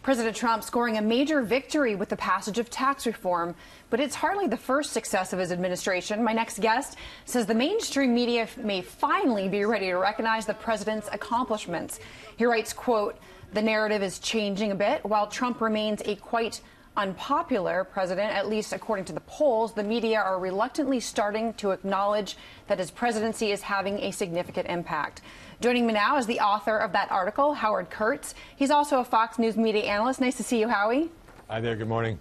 President Trump scoring a major victory with the passage of tax reform, but it's hardly the first success of his administration. My next guest says the mainstream media may finally be ready to recognize the president's accomplishments. He writes, quote, "The narrative is changing a bit. While Trump remains a quite unpopular president, at least according to the polls, the media are reluctantly starting to acknowledge that his presidency is having a significant impact." Joining me now is the author of that article, Howard Kurtz. He's also a Fox News media analyst. Nice to see you, Howie. Hi there. Good morning.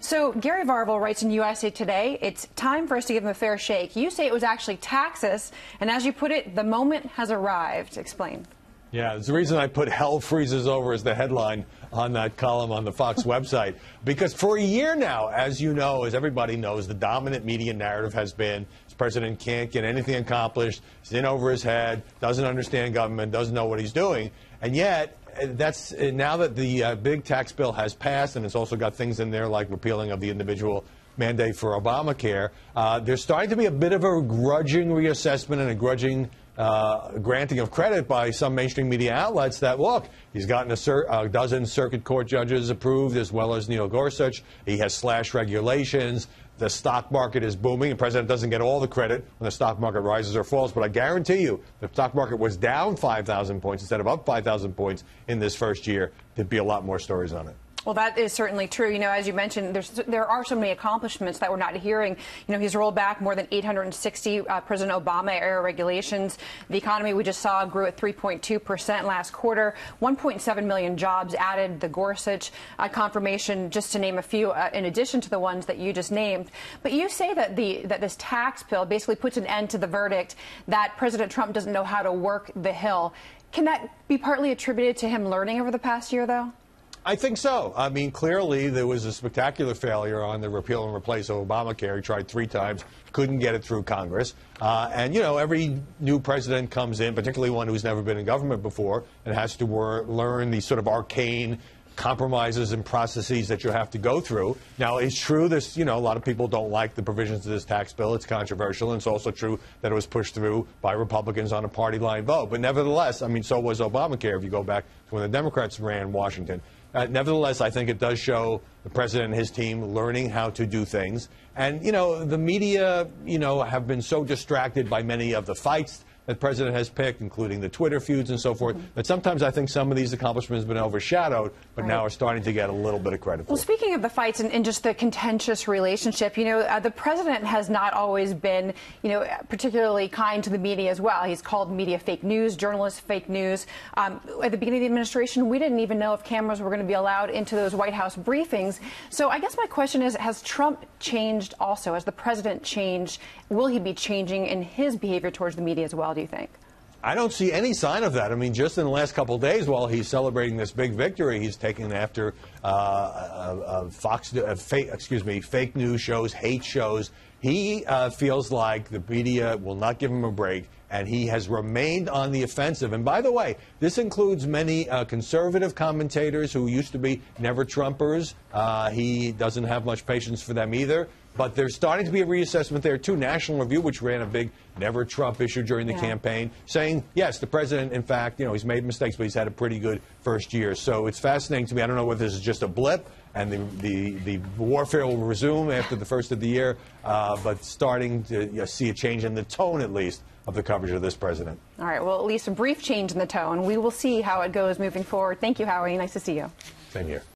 So Gary Varvel writes in USA Today, "It's time for us to give him a fair shake." You say it was actually taxes, and as you put it, the moment has arrived. Explain. Yeah, it's the reason I put "Hell freezes over" as the headline on that column on the Fox website. Because for a year now, as you know, as everybody knows, the dominant media narrative has been this president can't get anything accomplished, he's in over his head, doesn't understand government, doesn't know what he's doing. And yet, that's now that the big tax bill has passed, and it's also got things in there like repealing of the individual mandate for Obamacare, there's starting to be a bit of a grudging reassessment and a grudging granting of credit by some mainstream media outlets that, look, he's gotten a dozen circuit court judges approved, as well as Neil Gorsuch. He has slashed regulations. The stock market is booming. The president doesn't get all the credit when the stock market rises or falls. But I guarantee you, the stock market was down 5,000 points instead of up 5,000 points in this first year. There'd be a lot more stories on it. Well, that is certainly true. You know, as you mentioned, there are so many accomplishments that we're not hearing. You know, he's rolled back more than 860 President Obama-era regulations. The economy we just saw grew at 3.2% last quarter. 1.7 million jobs added. The Gorsuch confirmation, just to name a few, in addition to the ones that you just named. But you say that this tax bill basically puts an end to the verdict that President Trump doesn't know how to work the Hill. Can that be partly attributed to him learning over the past year, though? I think so. I mean, clearly there was a spectacular failure on the repeal and replace of Obamacare. He tried 3 times, couldn't get it through Congress. And, you know, every new president comes in, particularly one who's never been in government before, and has to learn these sort of arcane compromises and processes that you have to go through. Now, it's true this, you know, a lot of people don't like the provisions of this tax bill. It's controversial. And it's also true that it was pushed through by Republicans on a party line vote. But nevertheless, I mean, so was Obamacare if you go back to when the Democrats ran Washington. Nevertheless, I think it does show the president and his team learning how to do things. And, you know, the media, you know, have been so distracted by many of the fights that the president has picked, including the Twitter feuds and so forth, that sometimes I think some of these accomplishments have been overshadowed, but now are starting to get a little bit of credit for. Well, speaking of the fights and just the contentious relationship, you know, the president has not always been, you know, particularly kind to the media as well. He's called media fake news, journalists fake news. At the beginning of the administration, we didn't even know if cameras were going to be allowed into those White House briefings. So I guess my question is, has Trump changed also? Has the president changed? Will he be changing in his behavior towards the media as well, do you think? I don't see any sign of that. I mean, just in the last couple of days, while he's celebrating this big victory, he's taken after fake news shows, hate shows. He feels like the media will not give him a break, and he has remained on the offensive. And by the way, this includes many conservative commentators who used to be never Trumpers. He doesn't have much patience for them either. But there's starting to be a reassessment there, too. National Review, which ran a big never Trump issue during the campaign, saying, yes, the president, in fact, you know, he's made mistakes, but he's had a pretty good first year. So it's fascinating to me. I don't know whether this is just a blip and the warfare will resume after the first of the year, but starting to see a change in the tone, at least, of the coverage of this president. All right. Well, at least a brief change in the tone. We will see how it goes moving forward. Thank you, Howie. Nice to see you. Same here.